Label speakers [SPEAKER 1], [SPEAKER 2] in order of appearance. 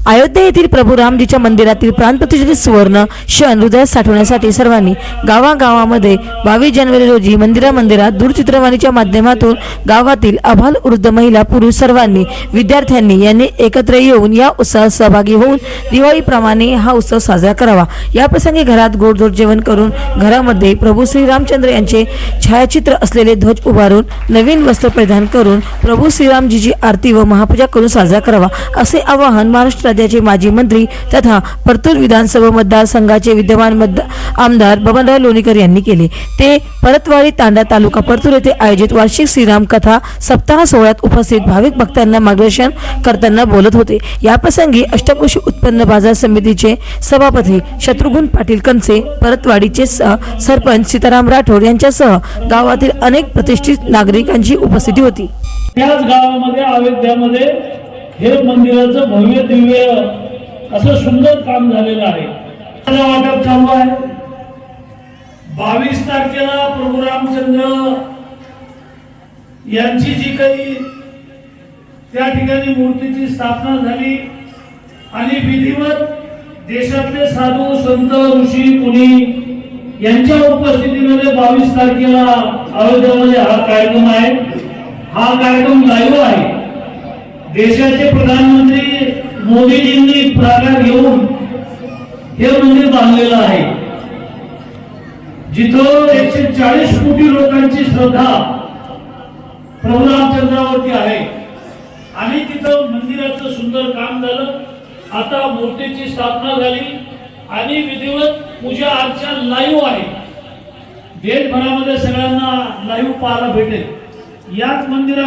[SPEAKER 1] अयोध्या येथील प्रभू रामजीच्या मंदिरातील प्राणप्रतिष्ठेचे सुवर्ण क्षण हृदयात साठवण्यासाठी सर्वांनी गावागावामध्ये 22 जानेवारी रोजी मंदिरात दूरचित्रवाणीच्या माध्यमातून गावातील आबाल वृद्ध महिला पुरुष सर्वांनी विद्यार्थ्यांनी यांनी एकत्र येऊन या उत्सवात सहभागी होऊन दिवाळीप्रमाणे हा उत्सव साजरा करावा। या प्रसंगी घरात गोडधोड जेवण करून घरामध्ये प्रभू श्री रामचंद्र यांचे छायाचित्र असलेले ध्वज उभारून नवीन वस्त्र परिधान करून प्रभू श्रीरामजीची आरती व महापूजा करून साजरा करावा, असे आवाहन महाराष्ट्र राज्याचे माजी मंत्री तथा परतूर विधानसभा मतदारसंघाचे विद्यमान आमदार बबनराव लोणीकर यांनी केले। ते परतवाडी तांडा तालुका परतूर येथे आयोजित वार्षिक श्रीराम कथा सप्ताह सोहळ्यात उपस्थित भाविक भक्तांना मार्गदर्शन करताना बोलत होते। या प्रसंगी अष्टकृषी उत्पन्न बाजार समितीचे सभापती शत्रुघ्न पाटील कंचे, परतवाडीचे सरपंच सीताराम राठोड यांच्यासह गावातील अनेक प्रतिष्ठित नागरिकांची उपस्थिती होती।
[SPEAKER 2] त्याच गावामध्ये अयोध्यामध्ये हे मंदिराचं भव्य दिव्य असं सुंदर काम झालेलं आहे। वाटप चालू आहे। 22 तारखेला प्रभू रामचंद्र यांची जी काही त्या ठिकाणी मूर्तीची स्थापना झाली आणि विधिवत देशातले साधू संत ऋषी मुनी यांच्या उपस्थितीमध्ये 22 तारखेला अयोध्यामध्ये हा कार्यक्रम आहे। हा कार्यक्रम लाईव्ह आहे। देशाचे प्रधानमंत्री मोदीजींनी पुढाकार घेऊन हे मंदिर बांधलेलं आहे, जिथं 140 कोटी लोकांची श्रद्धा प्रभू रामचंद्रावरती आहे आणि तिथं मंदिराचं सुंदर काम झालं। आता मूर्तीची स्थापना झाली आणि विधिवत पूजा अर्चा लाईव्ह आहे। देशभरामध्ये सगळ्यांना लाईव्ह पाहायला भेटेल। याच मंदिरामध्ये